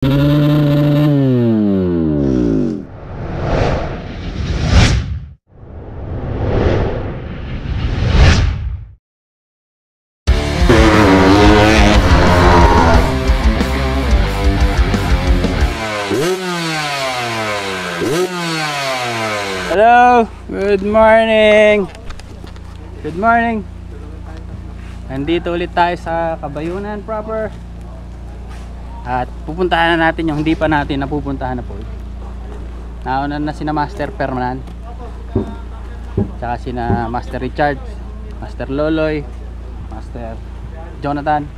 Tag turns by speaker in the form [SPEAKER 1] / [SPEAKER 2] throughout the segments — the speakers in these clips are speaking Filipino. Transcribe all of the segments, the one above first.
[SPEAKER 1] Hello, good morning. Good morning. Nandito ulit tayo sa Kabayunan proper. At pupuntahan na natin yung hindi pa natin napupuntahan na po. Nauna na sina Master Perman, tsaka sina Master Richard, Master Loloy, Master Jonathan.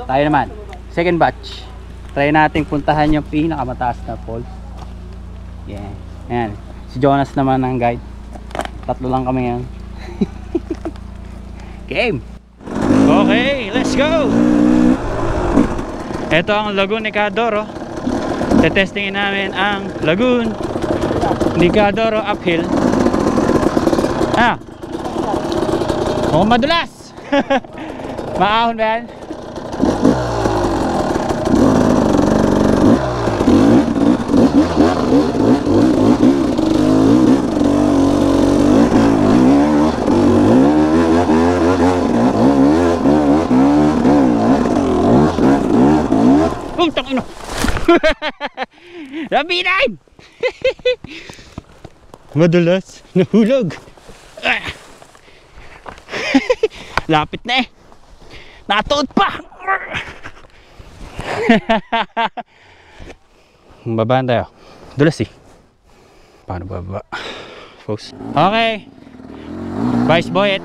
[SPEAKER 1] Tayo naman, second batch. Try natin puntahan yung pinakamataas na falls. Yeah. Ayan, si Jonas naman ang guide. Tatlo lang kami yan. Game! Okay, let's go! Ito ang Lagoon Nicadoro. Tetestingin namin ang Lagoon Nicadoro uphill. Mukhang madulas! Maahon ba yan? Tangino. Labinan. Madulas, nahulog. Lapit na eh. Natuod pa. Babaan tayo. Dulas eh. Paano baba? Folks. Okay. Vice Boyet.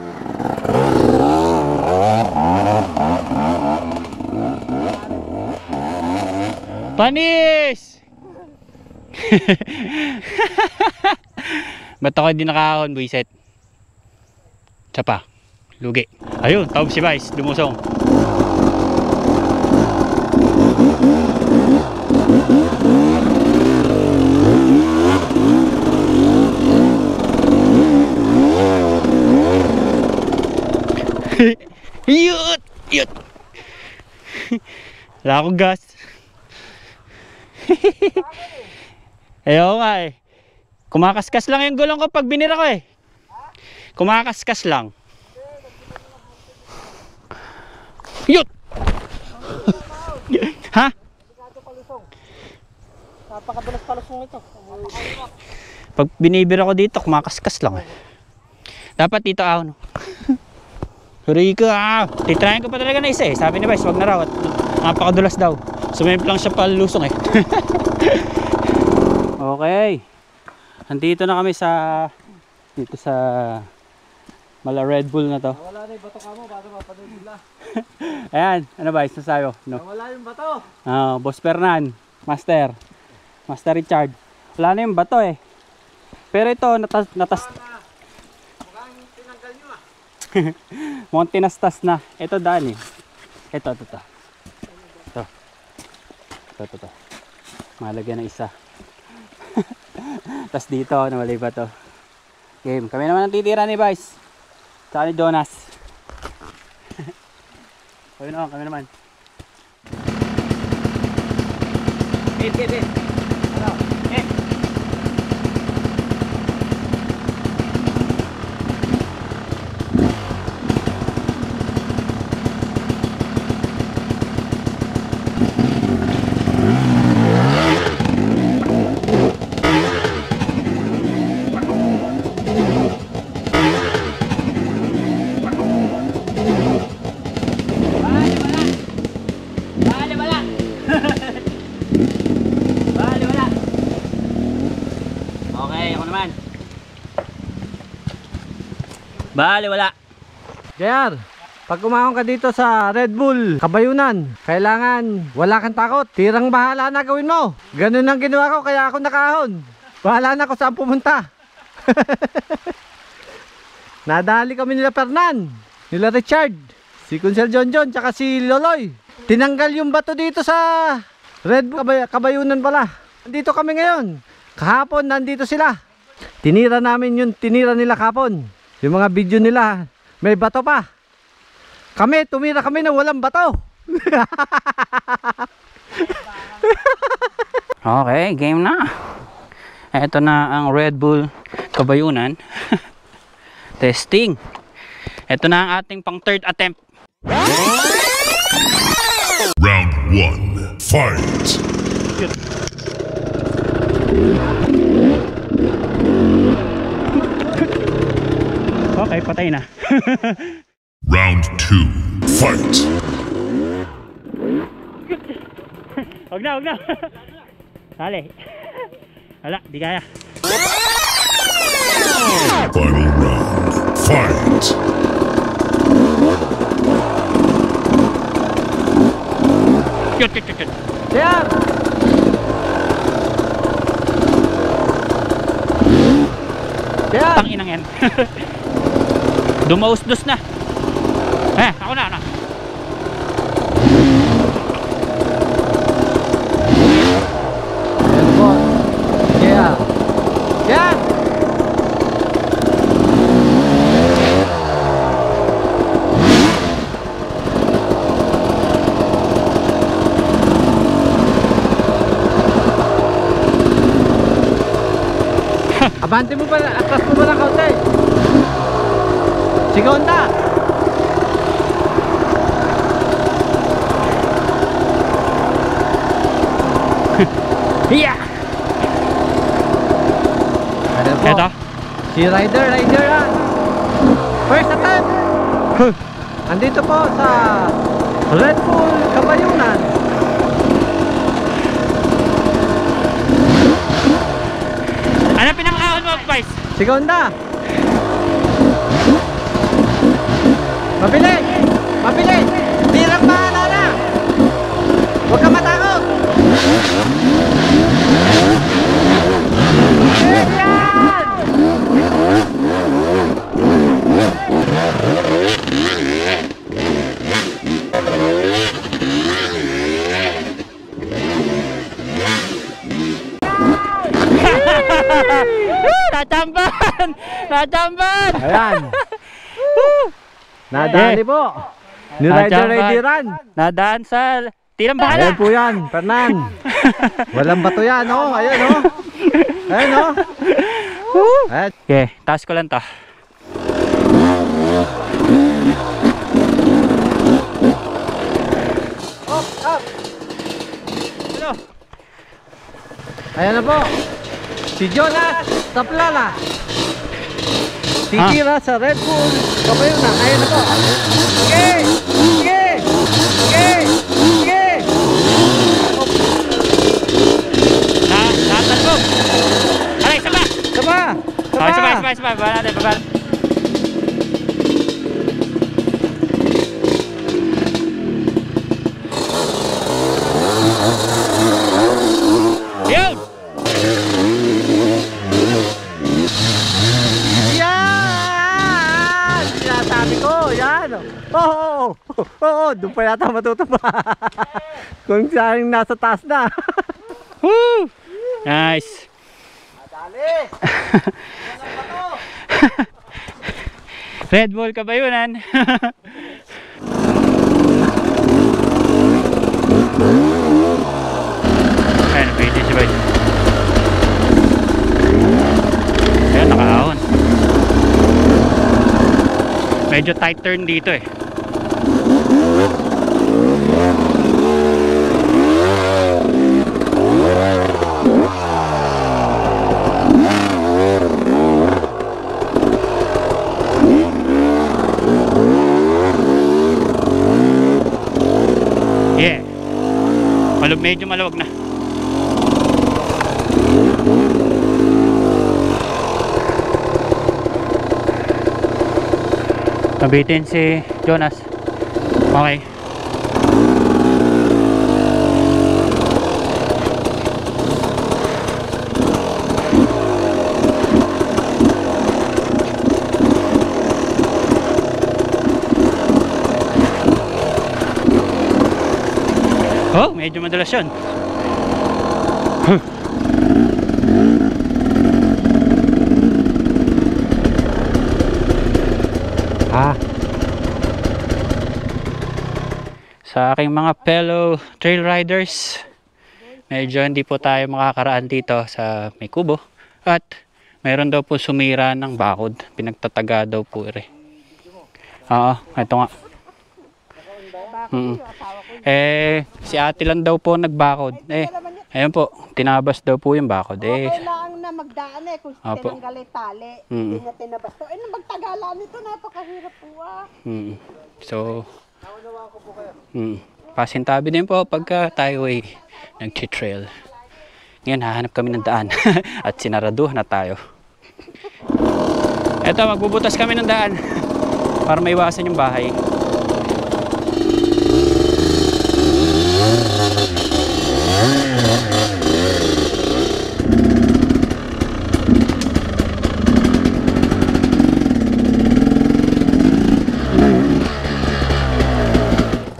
[SPEAKER 1] Panis! Ba't ako hindi nakahon, buiset? Tsapa. Lugi. Ayun, tawag si Vice. Lumusong. Yut! Yut! Wala akong gas. Ayaw nga eh. Kumakaskas lang yung gulong ko pag binira ko eh. Kumakaskas lang. Yut! Ha? Napakadulas palusong ito. Pag binibira ko dito, kumakaskas lang eh. Dapat dito ako no. Rika, titrayan ko pa talaga na isa eh. Sabi ni Vice, wag na raw at napakadulas daw. Sumimp lang siya palusong eh. Okay. Andito na kami sa dito sa Mala Red Bull na to. Wala na yung bato ka mo, bago mapanood nila. Ayan, ano ba? Isa sa'yo? No? Wala yung bato. Boss Fernan, Master Richard. Wala na yung bato eh. Pero ito, natas mukhang tinanggal nyo ah. Mukhang tinastas na. Ito daan eh. Ito. Mahalaga na isa. Tapos dito, nawalay ba to? Game. Kami naman ang titira ni Vice. Tsaka ni Jonas. Kami naman. Bale, wala.
[SPEAKER 2] JR, pag umahon ka dito sa Red Bull Kabayunan, kailangan wala kang takot. Tirang bahala na gawin mo. Ganun ang ginawa ko, kaya ako nakahon. Bahala na ako saan pumunta. Nadali kami nila Fernan, nila Richard, si Kunsel John, tsaka si Loloy. Tinanggal yung bato dito sa Red Bull Kabayunan pala. Nandito kami ngayon. Kahapon nandito sila. Tinira namin yung tinira nila kahapon. Yung mga video nila, may bato pa. Tumira kami na walang bato.
[SPEAKER 1] Okay, game na. Ito na ang Red Bull Kabayunan. Testing. Ito na ang ating pang third attempt.
[SPEAKER 3] Round 1. Fight!
[SPEAKER 1] Okay, patay na.
[SPEAKER 3] Round 2. Fight!
[SPEAKER 1] Huwag na. Dali. Wala, di kaya.
[SPEAKER 3] Final round. Fight!
[SPEAKER 1] Yun.
[SPEAKER 2] Yan! Yan!
[SPEAKER 1] Tanginang yan. Dumausdos na. Ako na.
[SPEAKER 2] Yan po. Yeah. Yan! Abante mo pala, atras mo pala kaunti. Sige, Honda.
[SPEAKER 1] Hiya!
[SPEAKER 2] Ano po?
[SPEAKER 1] Eto.
[SPEAKER 2] Si Rider ah. First attempt. Andito po sa Red Bull Kabayunan.
[SPEAKER 1] Ano pinakahon mo, Vice?
[SPEAKER 2] Sige, Honda. Mabilis! Mabilis! Tirang bahala na! Huwag ka matakot! Yan!
[SPEAKER 1] Natamban!
[SPEAKER 2] Ayan! Nadali po! Ni Rider Rideran!
[SPEAKER 1] Nadaan sa tirang bahala!
[SPEAKER 2] Ayan po yan, Fernan! Walang bato yan, oh! Ayan, oh! Ayan, oh! Ayan!
[SPEAKER 1] Okay, taas ko lang to. Hello!
[SPEAKER 2] Ayan na po! Si Jonas Taplala! Titira sa Red Bull Kabayunan! Ayan na po! Okay! Okay! Okay! Okay!
[SPEAKER 1] Nakatalbog! Alay, isa pa!
[SPEAKER 2] Saba!
[SPEAKER 1] Okay, sabay. Baba natin, baba. Yun!
[SPEAKER 2] Yan! Sinasabi ko, yan! Oo, doon pa yata matutupa. Kung siyang nasa taas na.
[SPEAKER 1] Woo! Nice!
[SPEAKER 2] Dali!
[SPEAKER 1] Red Bull Kabayunan. Ayan, pwede siya ba? Ayan, nakaahon. Medyo tight turn dito eh. Yeah. Medyo maluwag na. Nabitin si Jonas. Okay. Oh, medyo madalas yun. Sa aking mga fellow trail riders, medyo hindi po tayo makakaraan dito sa may kubo. At mayroon daw po sumira ng bakod. Pinagtataga daw po rin. Oo, ito nga. Si ate lang daw po nagbakod. Ayun po, tinabas daw po yung bakod.
[SPEAKER 4] Kailangan na magdaan kung tinanggal yung tali. Hindi niya tinabas to. Magtagalan nito, napakahirap po
[SPEAKER 1] So, pasintabi din po pagka tayo ay nag-trail. Ngayon, hahanap kami ng daan. At sinaraduhan na tayo. Eto, magbubutas kami ng daan para maiwasan yung bahay.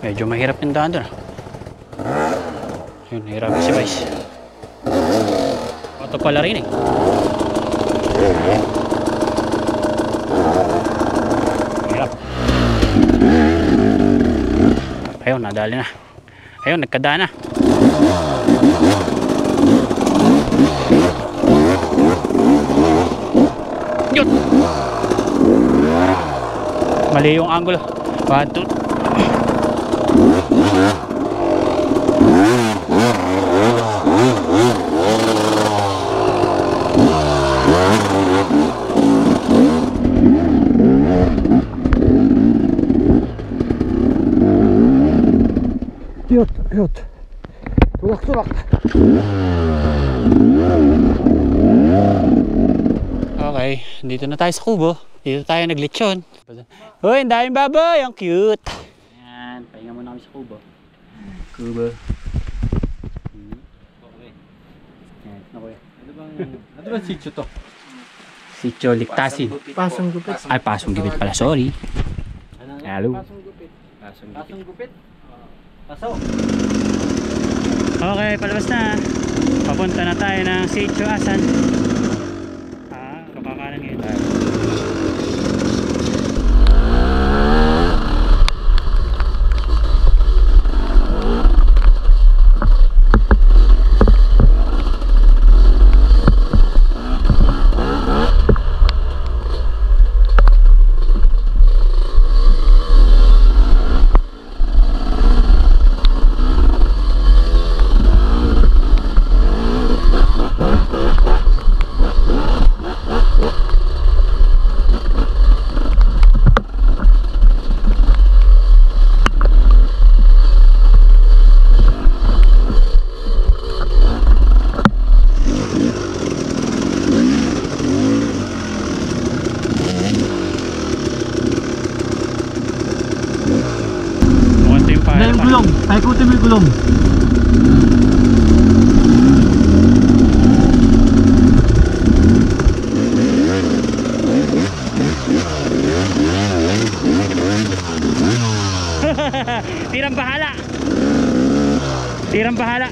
[SPEAKER 1] Medyo mahirap yung daan doon. Yun, hirap si Vice. Ito pala rin Hirap. Ayun, nadali na. Ayun, nagkadaan na. Yun! Mali yung angulo. 1, 2.
[SPEAKER 2] Yut. Tulak.
[SPEAKER 1] Okay, dito na tayo sa kubo. Dito tayo naglechon. Uy, ang daming baboy. Ang cute. Ayan, pahinga muna kami sa kubo. Kubo.
[SPEAKER 2] Ano ba sitio to?
[SPEAKER 1] Sitio Liktasin.
[SPEAKER 2] Pasong gupit.
[SPEAKER 1] Ay, Pasong Gupit pala. Sorry. Hello.
[SPEAKER 2] Pasong gupit. Pasok.
[SPEAKER 1] Okay, palabas na. Papunta na tayo ng Sitio Asan. Kakakanan ngayon tayo.
[SPEAKER 2] Paikutin mo yung gulong.
[SPEAKER 1] Tirang bahala. Tirang bahala.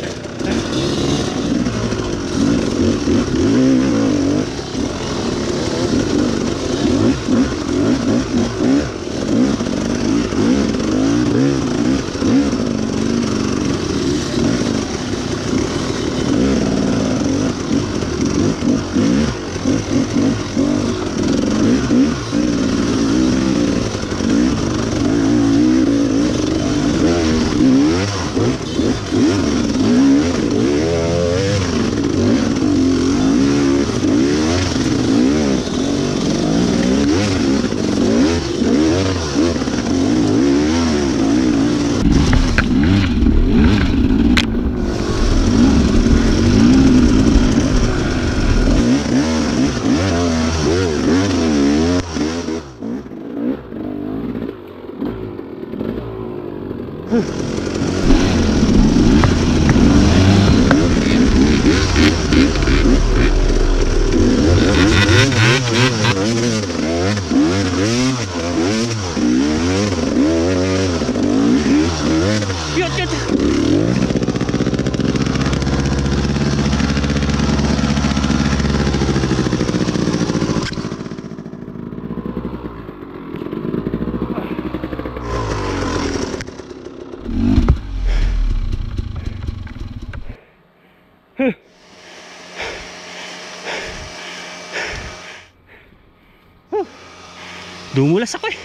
[SPEAKER 1] Dumulas ako eh.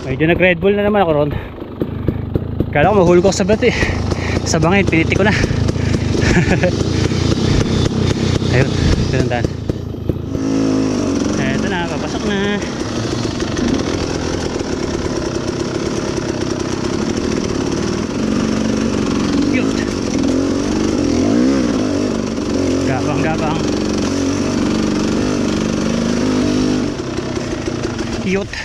[SPEAKER 1] Medyo nag Red Bull na naman ako ron. Kala ko mahulog ako sa bato eh. Sa bangin, piniti ko na. Ayun, dandan. Eto na, papasok na. Cute. Gabang. Cute.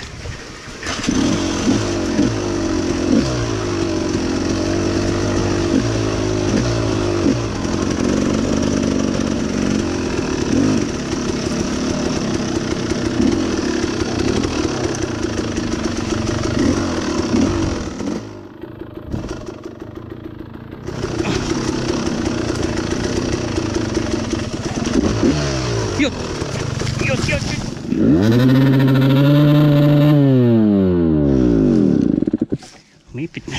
[SPEAKER 1] Cute. Umipit na.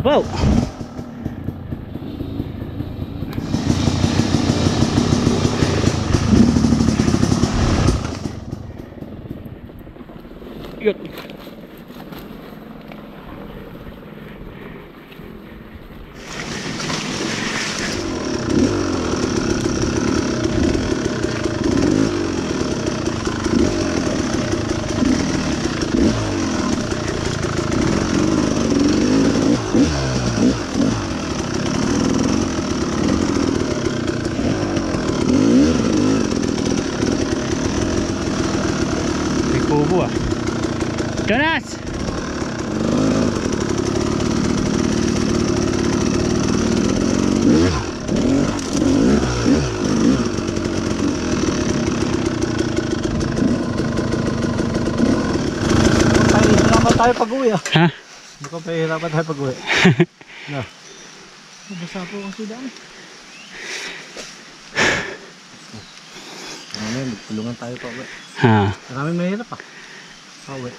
[SPEAKER 1] Wow. Yun. Kubo ah. Jonas!
[SPEAKER 2] Hirapan tayo pag-uwi ah.
[SPEAKER 1] Ha?
[SPEAKER 2] Mukhang pahihirapan tayo pag-uwi. No. Basa po kasi daan. Ngayon, tulungan tayo pa uwi.
[SPEAKER 1] Ha.
[SPEAKER 2] Maraming mahirap ah. Pa-uwi.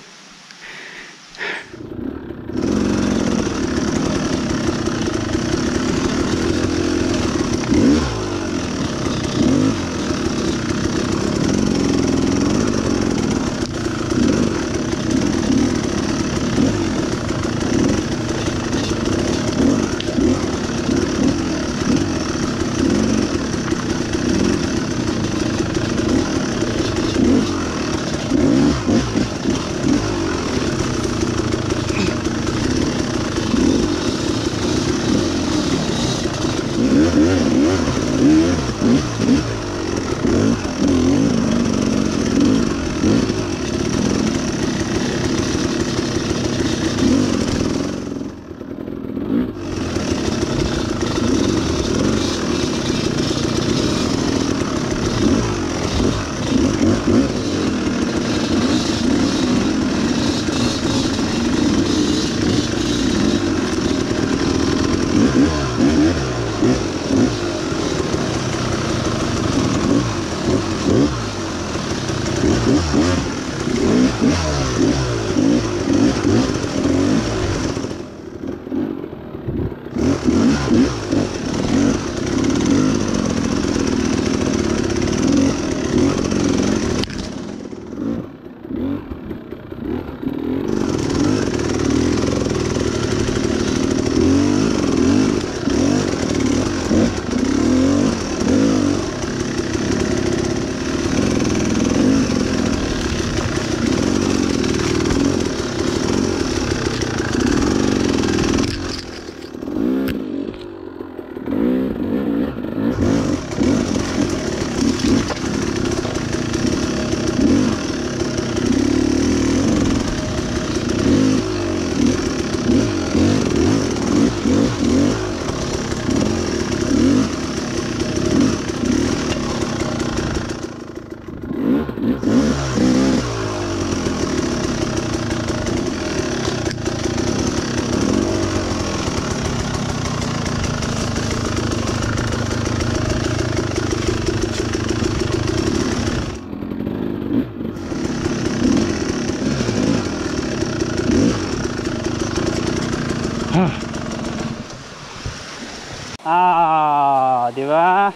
[SPEAKER 1] Di ba?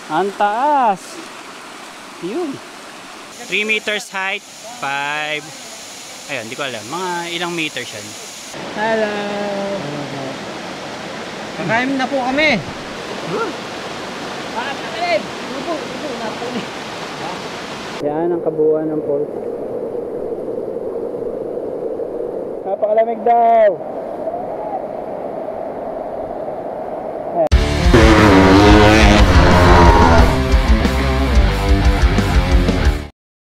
[SPEAKER 1] Ang taas. Yun. 3 meters height, 5. Ayun, di ko alam. Mga ilang meters yan. Hello.
[SPEAKER 2] Kakain na po kami.
[SPEAKER 1] Yan ang kabuuan ng falls. Napakalamig daw.